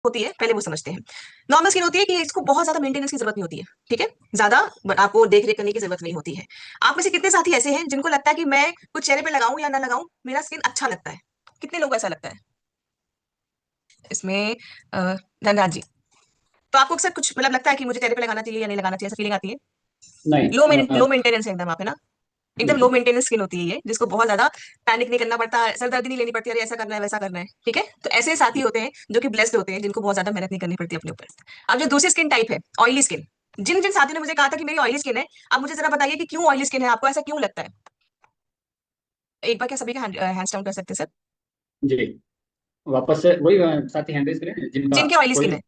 होती है पहले वो समझते हैं। नॉर्मल स्किन होती है कि इसको बहुत ज्यादा मेंटेनेंस की जरूरत नहीं होती है, ठीक है, ज्यादा आपको देख रेख करने की जरूरत नहीं होती है। आप में से कितने साथी ऐसे हैं जिनको लगता है कि मैं कुछ चेहरे पे लगाऊं या ना लगाऊं मेरा स्किन अच्छा लगता है? कितने लोगों को ऐसा लगता है इसमें? धनराज जी, तो आपको अक्सर कुछ मतलब लगता है कि मुझे चेहरे पे लगाना चाहिए या नहीं लगाना चाहिए, ऐसा फीलिंग आती है? नहीं। लो मेंटेनेंस है एकदम आप, है ना? एकदम लो बिल्कुल। मेंटेनेंस स्किन होती है ये, जिसको बहुत ज्यादा पैनिक नहीं करना पड़ता, सरदर्दी नहीं लेनी पड़ती, अरे ऐसा करना है वैसा करना है, ठीक है। तो ऐसे साथी होते हैं जो कि ब्लेस्ड होते हैं, जिनको बहुत ज्यादा मेहनत नहीं करनी पड़ती अपने ऊपर। अब जो दूसरी स्किन टाइप है, ऑयली स्किन, जिन जिन साथियों ने मुझे कहा था कि मेरी ऑयली स्किन है, आप मुझे जरा बताइए कि क्यों ऑयली स्किन है, आपको ऐसा क्यों लगता है? एक बार क्या सभी का हैंड्स डाउन कर सकते हैं सर, जी। वापस से वही साथी हैंडल्स करें जिनका जिनके ऑयली स्किन कोई। है?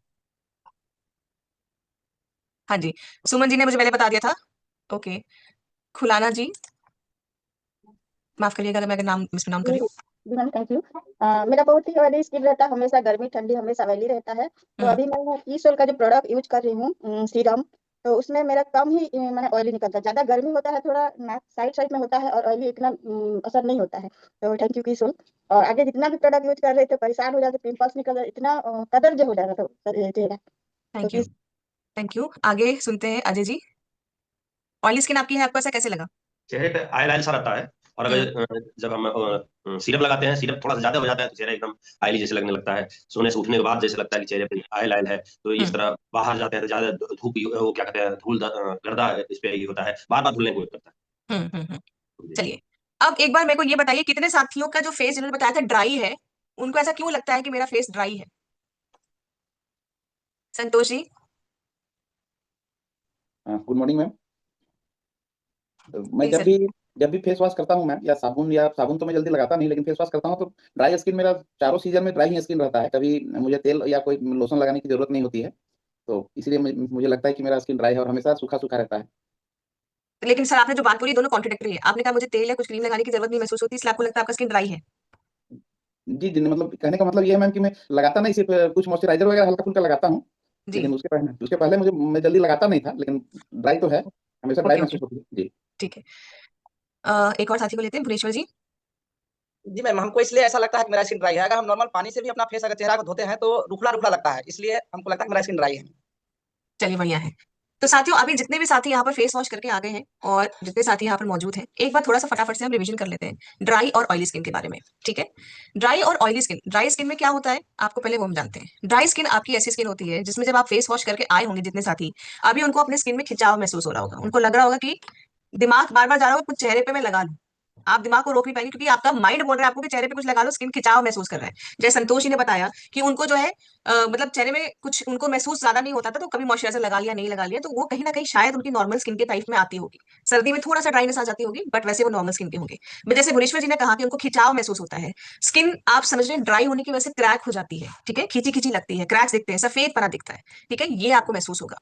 हाँ जी, सुमन जी ने मुझे पहले बता दिया था। ओके, खुलाना जी, माफ करिएगा अगर मैं अगर नाम मिसप्रोनाउंस कर जी रही हूँ। जी मैम, थैंक यू। मेरा बहुत ही ऑयली स्किन रहता है, हमेशा गर्मी ठंडी हमेशा ऑयली रहता है। तो हम्म अभी मैं ईसोल का जो प्रोडक्ट यूज कर रही हूँ, सीरम, तो उसमें मेरा कम ही मैंने ऑयली निकलता है। ज्यादा गर्मी होता है, थोड़ा नाक साइड साइड में होता है, और ऑयली इतना असर नहीं होता है। तो थैंक यू ईसोल। और आगे जितना भी प्रोडक्ट यूज कर रहे थे परेशान हो जाते, पिंपल्स निकल जाते, इतना कदर जो हो जाता था चेहरा। तो थैंक यू, थैंक यू। आगे सुनते हैं अजय जी, ऑयली स्किन आपकी है, आपको ऐसा कैसे लगा? चेहरे पे आयल आयल सा रहता है। और हम्म अगर जब हम सीरप लगाते हैं, सीरप थोड़ा सा ज्यादा हो जाता है तो चेहरा एकदम आयली जैसे लगने लगता है। सोने से उठने के बाद जैसे लगता है कि चेहरे पे आयल आयल है। तो इस हम्म तरह बाहर जाते हैं तो ज्यादा धूप वो क्या कहते हैं, धूल गर्दा इस पे ये होता है, बार बार धुलने को करता हम्म। है। चलिए, अब एक बार मेरे को ये बताइए, कितने साथियों का जो फेस जिन्होंने बताया था ड्राई है, उनको ऐसा क्यों लगता है कि मेरा फेस ड्राई है? Santosh ji. Good morning ma'am. मैं जी जब सर। भी जब भी फेस वॉश करता हूँ मैम, या साबुन तो मैं जल्दी लगाता नहीं, लेकिन फेस वॉश करता हूँ तो ड्राई स्किन मेरा चारों सीजन में ड्राई ही स्किन रहता है। कभी मुझे तेल या कोई लोशन लगाने की जरूरत नहीं होती है। तो इसलिए मुझे लगता है कि मेरा स्किन ड्राई है और हमेशा सूखा सूखा रहता है। लेकिन सर आपने जो बात बोली दोनों कॉन्ट्रडिक्टरी है, आपने कहा मुझे तेल या कुछ क्रीम लगाने की जरूरत नहीं महसूस होती, इसलिए आपको लगता है आपका स्किन ड्राई है। जी जी, मतलब कहने का मतलब ये है मैम कि मैं लगाता नहीं, सिर्फ कुछ मॉइस्चराइजर वगैरह हल्का फुल्का लगाता हूँ। जी। लेकिन उसके पहले मैं जल्दी लगाता नहीं था, लेकिन ड्राई तो है, हमेशा ड्राई ओके ओके, महसूस होती है जी। ठीक है। एक और साथी को लेते हैं, भुवनेश्वर जी। जी मैम, हमको इसलिए ऐसा लगता है कि मेरा स्किन ड्राई है। अगर हम नॉर्मल पानी से भी अपना फेस अगर चेहरा को धोते हैं तो रुखला रुखला लगता है, इसलिए हमको लगता है कि मेरा स्किन ड्राई है। चलिए बढ़िया है। तो साथियों, अभी जितने भी साथी यहाँ पर फेस वॉश करके आ गए हैं और जितने साथी यहाँ पर मौजूद हैं, एक बार थोड़ा सा फटाफट से हम रिवीजन कर लेते हैं ड्राई और ऑयली स्किन के बारे में, ठीक है। ड्राई और ऑयली स्किन, ड्राई स्किन में क्या होता है आपको पहले वो हम जानते हैं। ड्राई स्किन आपकी ऐसी स्किन होती है जिसमें जब आप फेस वॉश करके आए होंगे, जितने साथी, अभी उनको अपने स्किन में खिंचाव महसूस हो रहा होगा, उनको लग रहा होगा कि दिमाग बार बार जा रहा होगा कुछ चेहरे पे मैं लगा लूं। आप दिमाग को रोक नहीं पाएंगे क्योंकि आपका माइंड बोल रहा है आपको कि चेहरे पे कुछ लगा लो, स्किन खिंचाव महसूस कर रहा है। जैसे संतोष जी ने बताया कि उनको जो है मतलब चेहरे में कुछ उनको महसूस ज्यादा नहीं होता था, तो कभी मॉइस्चराइजर लगा लिया नहीं लगा लिया, तो वो कहीं ना कहीं शायद उनकी नॉर्मल स्किन के टाइप में आती होगी। सर्दी में थोड़ा सा ड्राइनेस आ जाती होगी, बट वैसे वो नॉर्मल स्किन के होंगे। but जैसे भुवनेश्वर जी ने कहा कि उनको खिंचाव महसूस होता है, स्किन आप समझ रहे हैं ड्राई होने की वजह से क्रैक हो जाती है, ठीक है, खींची खींची लगती है, क्रैक्स दिखते हैं, सफेद पना दिखता है, ठीक है, ये आपको महसूस होगा।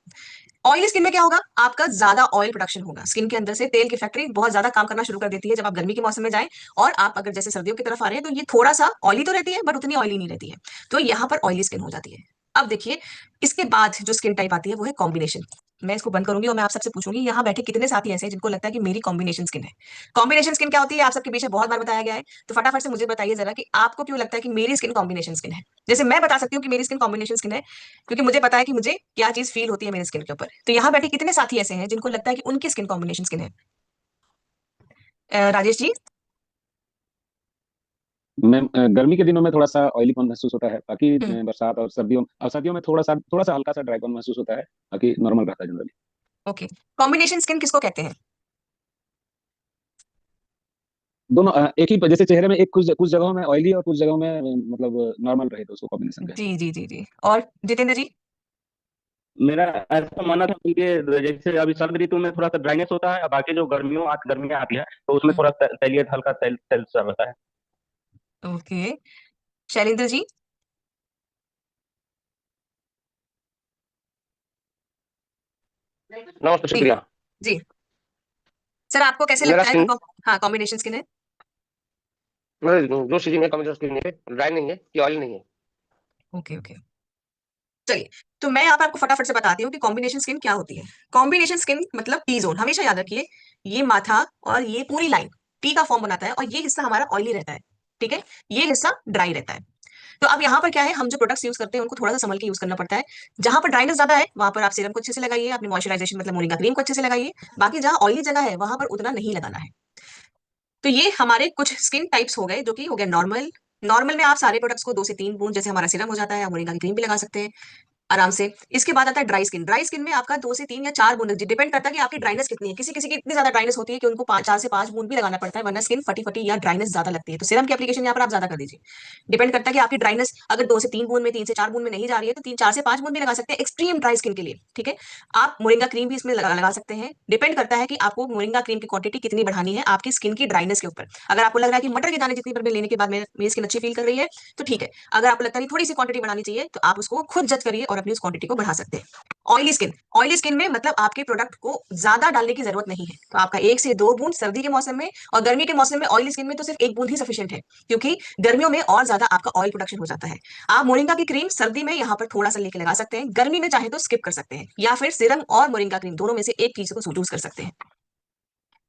ऑयली स्किन में क्या होगा, आपका ज्यादा ऑयल प्रोडक्शन होगा, स्किन के अंदर से तेल की फैक्ट्री बहुत ज्यादा काम करना शुरू कर देती है जब आप गर्मी के मौसम में जाएं। और आप अगर जैसे सर्दियों की तरफ आ रहे हैं तो ये थोड़ा सा ऑयली तो रहती है बट उतनी ऑयली नहीं रहती है, तो यहाँ पर ऑयली स्किन हो जाती है। अब देखिए, इसके बाद जो स्किन टाइप आती है वो है कॉम्बिनेशन। मैं इसको बंद करूंगी और मैं आप सबसे पूछूंगी यहाँ बैठे कितने साथी ऐसे हैं जिनको लगता है कि मेरी कॉम्बिनेशन स्किन है। कॉम्बिनेशन स्किन क्या होती है आप सबके पीछे बहुत बार बताया गया है, तो फटाफट से मुझे बताइए जरा कि आपको क्यों लगता है कि मेरी स्किन कॉम्बिनेशन स्किन है। जैसे मैं बता सकती हूँ कि मेरी स्किन कॉम्बिनेशन स्किन है क्योंकि मुझे पता है कि मुझे क्या चीज फील होती है मेरे स्किन के ऊपर। तो यहाँ बैठे कितने साथी ऐसे हैं जिनको लगता है कि उनकी स्किन कॉम्बिनेशन स्किन है? राजेश जी। मैम गर्मी के दिनों में थोड़ा सा ऑयलीपन महसूस होता है, बाकी हम्म। बरसात और सर्दियों में थोड़ा सा हल्का सा ड्राईपन महसूस होता है, बाकी नॉर्मल रहता है जनरली। ओके, कॉम्बिनेशन स्किन किसको कहते हैं? दोनों एक ही जैसे चेहरे में एक कुछ कुछ जगहों में ऑयली और कुछ जगहों में मतलब नॉर्मल रहे तो उसको कॉम्बिनेशन कहते जी जी जी जी, और जितेंद्र जी? मेरा ऐसा मानना था कि जैसे अभी सर्द ऋतु में थोड़ा सा ड्राइनेस होता है, और बाकी जो गर्मियाँ आती है तो उसमें हम्म, थोड़ा तैलियत हल्का तेल तेल सा रहता है। ओके। शैलेंद्र जी? नमस्ते, जी शुक्रिया। जी। सर आपको कैसे मेरा लगता है कि स्किन, हाँ कॉम्बिनेशन स्किन है? मेरे जो सीजन है कम स्किन है, ड्राई नहीं है कि ऑयल नहीं है। ओके ओके, चलिए। तो मैं यहाँ पे आपको फटाफट से बताती हूँ कि कॉम्बिनेशन स्किन क्या होती है। कॉम्बिनेशन स्किन मतलब टी जोन, हमेशा याद रखिए, ये माथा और ये पूरी लाइन टी का फॉर्म बनाता है और ये हिस्सा हमारा ऑयली रहता है, ठीक है, ये हिस्सा ड्राई रहता है। तो अब यहाँ पर क्या है, हम जो प्रोडक्ट्स यूज करते हैं उनको थोड़ा सा संभल के यूज करना पड़ता है। जहां पर ड्राइनेस ज्यादा है वहां पर आप सीरम को अच्छे से लगाइए, अपनी मॉइस्चराइजेशन मतलब मोरिंगा क्रीम को अच्छे से लगाइए। बाकी जहां ऑयली जगह है वहां पर उतना नहीं लगाना है। तो ये हमारे कुछ स्किन टाइप्स हो गए, जो कि हो गया नॉर्मल। नॉर्मल में आप सारे प्रोडक्ट्स को 2 से 3 बूंद जैसे हमारा सीरम हो जाता है, आप मोरिंगा की क्रीम भी लगा सकते हैं आराम से। इसके बाद आता है ड्राई स्किन। ड्राई स्किन में आपका 2 से 3 या 4 बूंद, डिपेंड करता है कि आपकी ड्राइनेस कितनी है। किसी किसी की इतनी ज्यादा ड्राइनेस होती है कि उनको 4 से 5 बूंद भी लगाना पड़ता है, वरना स्किन फटी फटी या ड्राइनेस ज्यादा लगती है। तो सीरम की एप्लीकेशन यहाँ पर आप ज्यादा कर दीजिए। डिपेंड करता है कि आपकी ड्राइनेस अगर 2 से 3 बूंद में, 3 से 4 बूंद में नहीं जा रही है तो 4 से 5 बूंद भी लगा सकते हैं एक्सट्रीम ड्राई स्किन के लिए। ठीक है, आप मोरिंगा क्रीम भी इसमें लगा सकते हैं। डिपेंड करता है कि आपको मोरिंगा क्रीम की क्वांटिटी कितनी बढ़ानी है आपकी स्किन की ड्राइनेस के ऊपर। अगर आपको लग रहा है कि मटर के दाने जितनी बार लेने के बाद मेरी स्किन अच्छी फील कर रही है तो ठीक है। अगर आपको लगता है कि थोड़ी सी क्वांटिटी बढ़ानी चाहिए तो आप उसको खुद जज करिए और अपनी उस क्वांटिटी को बढ़ा सकते हैं। ऑयली स्किन, ऑयली स्किन में मतलब आपके प्रोडक्ट को ज्यादा डालने की जरूरत नहीं है। तो आपका 1 से 2 बूंद सर्दी के मौसम में और गर्मी के मौसम में ऑयली स्किन में तो सिर्फ 1 बूंद ही सफिशिएंट है, क्योंकि गर्मियों में और ज्यादा आपका ऑयल प्रोडक्शन हो जाता है। आप मोरिंगा की क्रीम सर्दी में यहाँ पर थोड़ा सा लेके लगा सकते हैं, गर्मी में चाहे तो स्किप कर सकते हैं, या फिर सीरम और मोरिंगा क्रीम दोनों में से एक चीज को यूज कर सकते हैं।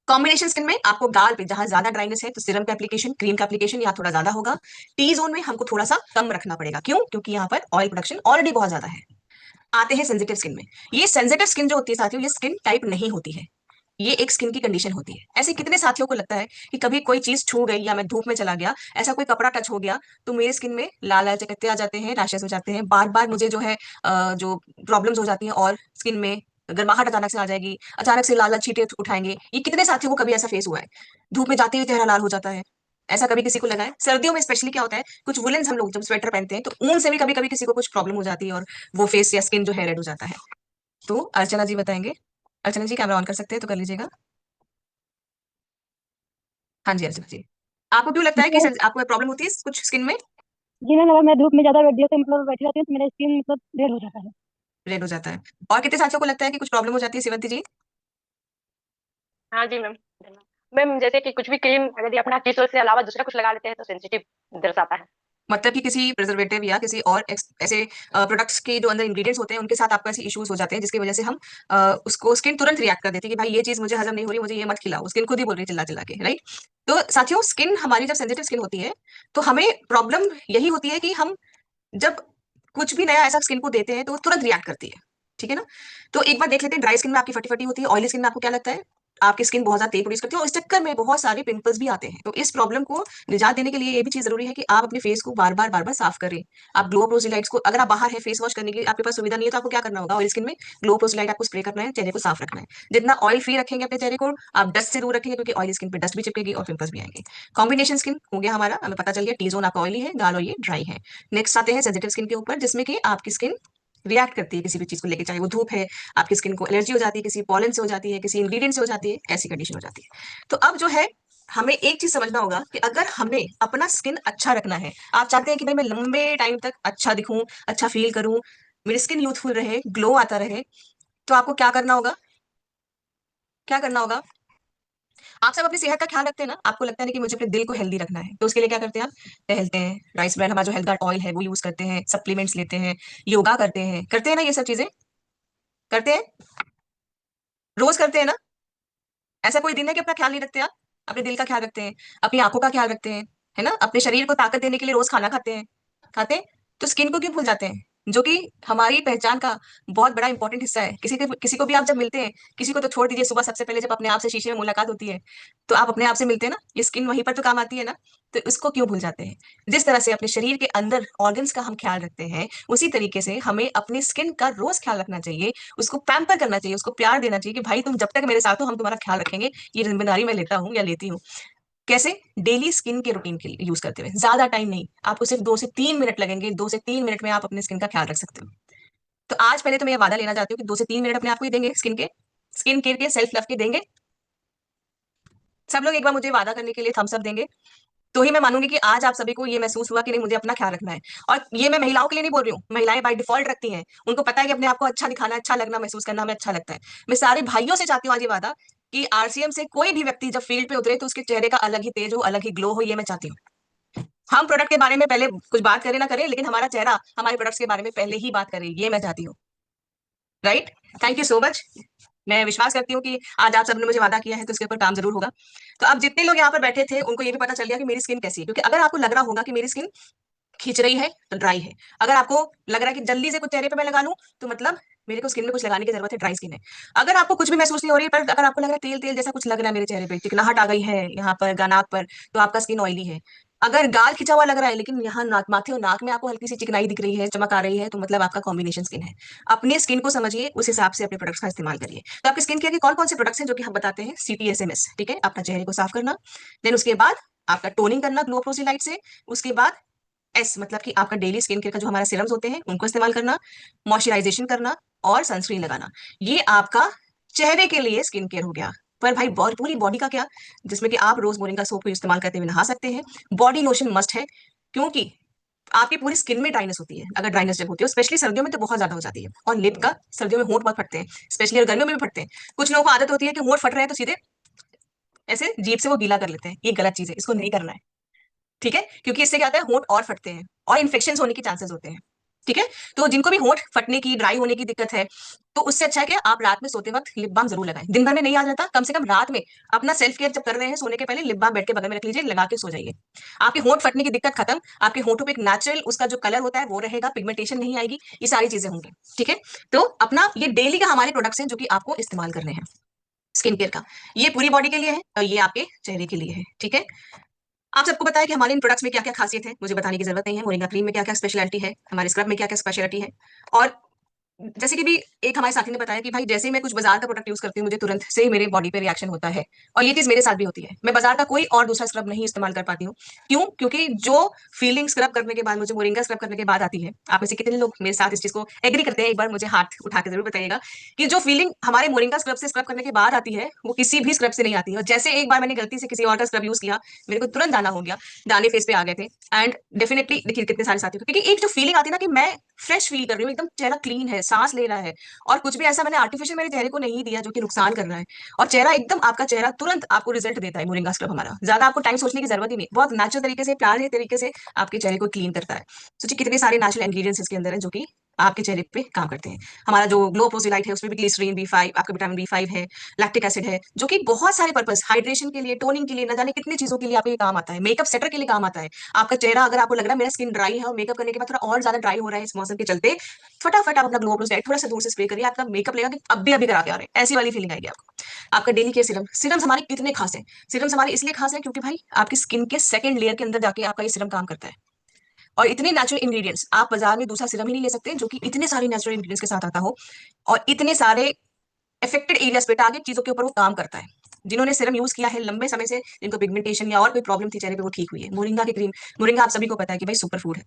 कॉम्बिनेशन स्किन में आपको गाल पे जहां ज्यादा ड्राइनेस है तो सीरम का एप्लीकेशन, क्रीम का एप्लीकेशन यहाँ थोड़ा ज्यादा होगा। टी जोन में हमको थोड़ा सा कम रखना पड़ेगा। क्यों? क्योंकि यहाँ पर ऑयल प्रोडक्शन ऑलरेडी बहुत ज्यादा है। आते हैं सेंसिटिव स्किन में। ये सेंसिटिव स्किन जो होती है साथियों, ये स्किन टाइप नहीं होती है, ये एक स्किन की कंडीशन होती है। ऐसे कितने साथियों को लगता है कि कभी कोई चीज छू गई या मैं धूप में चला गया, ऐसा कोई कपड़ा टच हो गया तो मेरे स्किन में लाल लाल चकत्ते आ जाते हैं, रैशेस हो जाते हैं, बार बार मुझे जो है जो प्रॉब्लम्स हो जाती हैं, और स्किन में गर्माहट अचानक से आ जाएगी, अचानक से लाल लाल छींटे उठाएंगे। ये कितने साथियों को कभी ऐसा फेस हुआ है? धूप में जाते हुए चेहरा लाल हो जाता है, ऐसा कभी किसी को लगा है? सर्दियों में स्पेशली क्या होता है, कुछ वुलेंस हम लोग जब स्वेटर पहनते हैं तो ऊन से भी कभी कभी किसी को कुछ प्रॉब्लम हो जाती है और वो फेस या स्किन जो है रेड हो जाता है। तो अर्चना जी बताएंगे। अर्चना जी कैमरा ऑन कर सकते हैं तो कर लीजिएगा। हाँ जी अर्चना जी, आपको क्यों लगता है कि आपको प्रॉब्लम होती है कुछ स्किन में? जी मैम, अगर मैं धूप में ज्यादा देर से मतलब बैठी रहती हूँ तो मेरा स्किन मतलब रेड हो जाता है। रेड हो जाता है। और कितने साथियों को लगता है कि कुछ प्रॉब्लम हो जाती है, शिवंती जी? हाँ जी मैम। मैम जैसे कि कुछ भी क्रीम यदि अपना केस से अलावा दूसरा कुछ लगा लेते हैं तो सेंसिटिव दर्शाता है। मतलब कि किसी प्रिजर्वेटिव या किसी और ऐसे प्रोडक्ट्स के जो अंदर इंग्रेडिएंट्स होते हैं उनके साथ आपको ऐसे इश्यूज हो जाते हैं जिसकी वजह से हम उसको स्किन तुरंत रिएक्ट कर देती है कि भाई ये चीज मुझे हजम नहीं हो रही, मुझे ये मत खिलाओ। स्किन खुद ही बोल रही है चिल्ला चिल्ला के, राइट? तो साथियों, स्किन हमारी जब सेंसिटिव स्किन होती है तो हमें प्रॉब्लम यही होती है कि हम जब कुछ भी नया ऐसा स्किन को देते हैं तो वो तुरंत रिएक्ट करती है। ठीक है ना? तो एक बार देख लेते हैं, ड्राई स्किन में आपकी फटी फटी होती है, ऑयली स्किन में आपको क्या लगता है? आपकी स्किन बहुत ज्यादा तेल प्रोड्यूस करती है और इस चक्कर में बहुत सारे पिंपल्स भी आते हैं। तो इस प्रॉब्लम को निजात देने के लिए ये भी चीज जरूरी है कि आप अपने फेस को बार बार साफ करें। आप ग्लो प्रोसिलाइट्स को, अगर आप बाहर है फेस वॉश करने की आपके पास सुविधा नहीं है तो आपको क्या करना होगा, ऑयल स्किन में ग्लो प्रोसिलाइट आपको स्प्रे करना है, चेहरे को साफ रखना है। जितना ऑयल फ्री रखेंगे अपने चेहरे को, आप डस्ट से दूर रखेंगे, क्योंकि ऑयल स्किन पे डस्ट भी चिपकेगी और पिंपल्स भी आएंगे। कॉम्बिनेशन स्किन हो गया हमारा, हमें पता चल गया टी जोन आपका ऑयली है, गाल और ये ड्राई है। नेक्स्ट आते हैं सेंसिटिव स्किन के ऊपर, जिसमें कि आपकी स्किन रिएक्ट करती है किसी भी चीज को लेकर, चाहे वो धूप है, आपकी स्किन को एलर्जी हो जाती है, किसी पॉलन से हो जाती है, किसी इंग्रेडिएंट से हो जाती है, ऐसी कंडीशन हो जाती है। तो अब जो है, हमें एक चीज समझना होगा कि अगर हमें अपना स्किन अच्छा रखना है, आप चाहते हैं कि भाई मैं लंबे टाइम तक अच्छा दिखूं, अच्छा फील करूं, मेरी स्किन यूथफुल रहे, ग्लो आता रहे, तो आपको क्या करना होगा? क्या करना होगा? आप सब अपनी सेहत का ख्याल रखते हैं ना, आपको लगता है ना कि मुझे अपने दिल को हेल्दी रखना है, तो उसके लिए क्या करते हैं? आप टहलते हैं, राइस ब्रांड हमारा जो हेल्थ गार्ड ऑयल है वो यूज करते हैं, सप्लीमेंट्स लेते हैं, योगा करते हैं ना, ये सब चीजें करते हैं, रोज करते हैं ना? ऐसा कोई दिन है कि अपना ख्याल नहीं रखते आप? अपने दिल का ख्याल रखते हैं, अपनी आंखों का ख्याल रखते हैं, है ना? अपने शरीर को ताकत देने के लिए रोज खाना खाते हैं, खाते हैं। तो स्किन को क्यों भूल जाते हैं, जो कि हमारी पहचान का बहुत बड़ा इंपॉर्टेंट हिस्सा है? किसी को भी आप जब मिलते हैं, किसी को तो छोड़ दीजिए, सुबह सबसे पहले जब अपने आप से शीशे में मुलाकात होती है तो आप अपने आप से मिलते हैं ना, ये स्किन वहीं पर तो काम आती है ना। तो इसको क्यों भूल जाते हैं? जिस तरह से अपने शरीर के अंदर ऑर्गन्स का हम ख्याल रखते हैं, उसी तरीके से हमें अपनी स्किन का रोज ख्याल रखना चाहिए, उसको पैम्पर करना चाहिए, उसको प्यार देना चाहिए कि भाई तुम जब तक मेरे साथ हो हम तुम्हारा ख्याल रखेंगे। ये जिम्मेदारी मैं लेता हूँ या लेती हूँ। कैसे? डेली स्किन के रूटीन के लिए यूज करते हुए, ज्यादा टाइम नहीं, आपको सिर्फ 2 से 3 मिनट लगेंगे, 2 से 3 मिनट में आप अपने स्किन का ख्याल रख सकते हो। तो आज पहले तो मैं ये वादा लेना चाहती हूँ कि 2 से 3 मिनट अपने आप को ही देंगे, स्किन केयर के, सेल्फ लव के देंगे। सब लोग एक बार मुझे वादा करने के लिए थम्स अप देंगे, तो ही मैं मानूंगी कि आज आप सभी को ये महसूस हुआ कि नहीं मुझे अपना ख्याल रखना है। और ये मैं महिलाओं के लिए नहीं बोल रही हूँ, महिलाएं बाय डिफॉल्ट रखती हैं, उनको पता है कि अपने आप को अच्छा दिखाना, अच्छा लगना, महसूस करना हमें अच्छा लगता है। मैं सारे भाइयों से चाहती हूँ आज ये वादा कि आरसीएम से कोई भी व्यक्ति जब फील्ड पे उतरे तो उसके चेहरे का अलग ही तेज हो, अलग ही ग्लो हो, ये मैं चाहती हूँ। हम प्रोडक्ट के बारे में पहले कुछ बात करें ना करें, लेकिन हमारा चेहरा हमारे प्रोडक्ट्स के बारे में पहले ही बात करे, ये मैं चाहती हूँ। Right? Thank you so much. मैं विश्वास करती हूँ कि आज आप सबने मुझे वादा किया है तो उसके ऊपर काम जरूर होगा। तो अब जितने लोग यहाँ पर बैठे थे उनको ये भी पता चल गया कि मेरी स्किन कैसी है, क्योंकि अगर आपको लग रहा होगा कि मेरी स्किन खींच रही है तो ड्राई है। अगर आपको लग रहा है कि जल्दी से कुछ चेहरे पे मैं लगा लूं तो मतलब मेरे को स्किन में कुछ लगाने की जरूरत है, ड्राई स्किन है। अगर आपको कुछ भी महसूस नहीं हो रही है, पर अगर आपको लग रहा है तेल तेल जैसा कुछ लग रहा है मेरे चेहरे पे, चिकनाहट आ गई है यहाँ पर नाक पर, तो आपका स्किन ऑयली है। अगर गाल खिंचा हुआ लग रहा है लेकिन यहाँ नाक, माथे और नाक में आपको हल्की सी चिकनाई दिख रही है, चमक आ रही है, तो मतलब आपका कॉम्बिनेशन स्किन है। अपने स्किन को समझिए, उस हिसाब से अपने प्रोडक्ट्स का इस्तेमाल करिए। तो आपके स्किन केयर के कौन कौन से प्रोडक्ट्स हैं जो कि हम बताते हैं, CTSMS, ठीक है, अपना चेहरे को साफ करना। देन उसके बाद आपका टोनिंग करना ग्लोप्रोसिलाइट से। उसके बाद S मतलब कि आपका डेली स्किन केयर का जो हमारा सीरम्स होते हैं उनको इस्तेमाल करना, मॉइस्चराइजेशन करना और सनस्क्रीन लगाना। ये आपका चेहरे के लिए स्किन केयर हो गया। पर भाई पूरी बॉडी का क्या, जिसमें कि आप रोज मोरिंगा सोप को इस्तेमाल करते हुए नहा सकते हैं। बॉडी लोशन मस्ट है, क्योंकि आपकी पूरी स्किन में ड्राइनेस होती है। अगर ड्राइनेस जब होती है, स्पेशली सर्दियों में तो बहुत ज्यादा हो जाती है। और लिप का, सर्दियों में होंठ बहुत फटते हैं, स्पेशली और गर्मियों में भी फटते हैं। कुछ लोगों को आदत होती है कि होंठ फट रहे हैं तो सीधे ऐसे जीभ से वो गीला कर लेते हैं। ये गलत चीज है, इसको नहीं करना है, ठीक है, क्योंकि इससे क्या होता है, होंठ और फटते हैं और इन्फेक्शन होने के चांसेस होते हैं, ठीक है। तो जिनको भी होंठ फटने की, ड्राई होने की दिक्कत है, तो उससे अच्छा है कि आप रात में सोते वक्त लिप बाम जरूर लगाएं। दिन भर में नहीं याद रहता, कम से कम रात में अपना सेल्फ केयर जब कर रहे हैं सोने के पहले लिप बाम बेड के बगल में रख लीजिए, लगा के सो जाइए। आपके होंठ फटने की दिक्कत खत्म, आपके होंठों पे एक नेचुरल उसका जो कलर होता है वो रहेगा, पिगमेंटेशन नहीं आएगी, ये सारी चीजें होंगी, ठीक है। तो अपना ये डेली का हमारे प्रोडक्ट्स हैं जो कि आपको इस्तेमाल करने हैं स्किन केयर का। ये पूरी बॉडी के लिए है और ये आपके चेहरे के लिए है, ठीक है। आप सबको पता है कि हमारे इन प्रोडक्ट्स में क्या क्या खासियत है, मुझे बताने की जरूरत नहीं है। मोरिंगा क्रीम में क्या क्या स्पेशलिटी है, हमारे स्क्रब में क्या क्या स्पेशलिटी है। और जैसे कि भी एक हमारे साथी ने बताया कि भाई जैसे ही मैं कुछ बाजार का प्रोडक्ट यूज करती हूँ मुझे तुरंत से ही मेरे बॉडी पे रिएक्शन होता है, और ये चीज मेरे साथ भी होती है। मैं बाजार का कोई और दूसरा स्क्रब नहीं इस्तेमाल कर पाती हूँ। क्यों? क्योंकि जो फीलिंग स्क्रब करने के बाद मुझे मोरिंगा स्क्रब करने के बाद आती है, आप में से कितने लोग मेरे साथ इस चीज को एग्री करते हैं, एक बार मुझे हाथ उठा के जरूर बताइएगा कि जो फीलिंग हमारे मोरिंगा स्क्रब से स्क्रब करने के बाद आती है वो किसी भी स्क्रब से नहीं आती है। और जैसे एक बार मैंने गलती से किसी और का स्क्रब यूज किया, मेरे को तुरंत दाना हो गया, दाने फेस पे आ गए थे। एंड डेफिनेटली देखिए कितने सारे साथी, क्योंकि एक जो फीलिंग आती है ना कि मैं फ्रेश फील कर रही हूँ, एकदम चेहरा क्लीन है, सांस ले रहा है, और कुछ भी ऐसा मैंने आर्टिफिशियल मेरे चेहरे को नहीं दिया जो कि नुकसान कर रहा है, और चेहरा एकदम, आपका चेहरा तुरंत आपको रिजल्ट देता है मोरिंगा स्क्रब हमारा। ज्यादा आपको टाइम सोचने की जरूरत ही नहीं, बहुत नेचुरल तरीके से, प्यारे तरीके से आपके चेहरे को क्लीन करता है। सोचिए कितने सारे नेचुरल इंग्रेडिएंट्स इसके अंदर है जो कि आपके चेहरे पे काम करते हैं। हमारा जो ग्लो प्रोसिलाइट है उसमें भी ग्लिसरीन B5, आपका विटामिन B5 है, लैक्टिक एसिड है, जो कि बहुत सारे पर्पस, हाइड्रेशन के लिए, टोनिंग के लिए, न जाने कितनी चीजों के लिए आपको ये काम आता है। मेकअप सेटर के लिए काम आता है। आपका चेहरा अगर आपको लग रहा है मेरा स्किन ड्राई है और मेकअप करने के बाद थोड़ा और ज्यादा ड्राई हो रहा है इस मौसम के चलते, फटाफट आप अपना ग्लो प्रोसिलाइट थोड़ा सा दूर से स्प्रे करिए, आपका मेकअप लगेगा कि अभी अभी करा के आ रहे हैं, ऐसी वाली फीलिंग आएगी आपको। आपका डेली केयर सीरम, सीरम्स हमारे कितने खास हैं। सीरम्स हमारे इसलिए खास है क्योंकि भाई आपकी स्किन के सेकंड लेयर के अंदर जाके आपका ये सीरम काम करता है। और इतने नेचुरल इंग्रेडिएंट्स, आप बाजार में दूसरा सीरम ही नहीं ले सकते जो कि इतने सारे नेचुरल इंग्रेडिएंट्स के साथ आता हो और इतने सारे इफेक्टेड एरियाज पे, टारगेट चीजों के ऊपर वो काम करता है। जिन्होंने सीरम यूज किया है लंबे समय से, जिनको पिगमेंटेशन या और कोई प्रॉब्लम थी चेहरे पे, वो ठीक हुई है। मोरिंगा की क्रीम, मोरिंगा आप सभी को पता है कि भाई सुपर फूड है,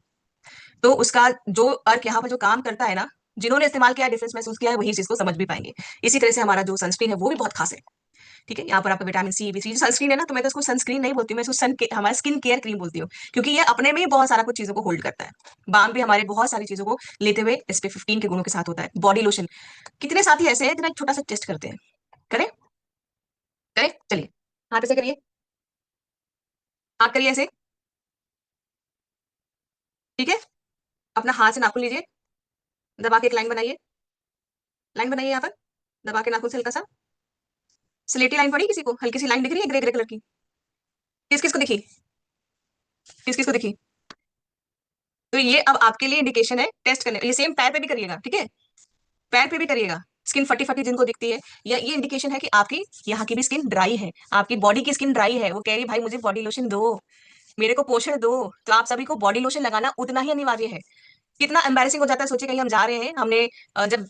तो उसका जो अर्क यहाँ पर जो काम करता है ना, जिन्होंने इस्तेमाल किया है, डिफरेंस महसूस किया है, वही चीज को समझ भी पाएंगे। इसी तरह से हमारा जो सनस्क्रीन है वो भी बहुत खास है, ठीक है। यहाँ पर आपका विटामिन C B3 सनस्क्रीन है ना, तो मैं तो उसको सनस्क्रीन नहीं बोलती हूँ, मैं इसको हमारा स्किन केयर क्रीम बोलती हूँ, क्योंकि ये अपने में ही बहुत सारा कुछ चीजों को होल्ड करता है। बाम भी हमारे बहुत सारी चीजों को लेते हुए इस पे 15 के गुणों के साथ होता है। बॉडी लोशन, कितने साथी ऐसे हैं, इतना एक छोटा सा टेस्ट करते हैं, करें करें, चलिए हाथ ऐसे करिए, हाथ करिए ऐसे, ठीक है। अपना हाथ से नाखून लीजिए, दबा के एक लाइन बनाइए, लाइन बनाइए यहाँ पर, दबा के नाखून से हल्का सा स्लेटी लाइन पड़ी, किसी को हल्की सी लाइन दिख रही है ग्रे ग्रे कलर की, किस किस को दिखी, किस किस को दिखी। तो ये अब आपके लिए इंडिकेशन है टेस्ट करने, ये सेम पैर पे भी करिएगा, ठीक है, पैर पे भी करिएगा। स्किन फटी फटी जिनको दिखती है, या ये इंडिकेशन है कि आपकी यहाँ की भी स्किन ड्राई है, आपकी बॉडी की स्किन ड्राई है, वो कह रही भाई मुझे बॉडी लोशन दो, मेरे को पोषण दो। तो आप सभी को बॉडी लोशन लगाना उतना ही अनिवार्य है। कितना एम्बैरेसिंग हो जाता है, सोचिए कहीं हम जा रहे हैं, हमने जब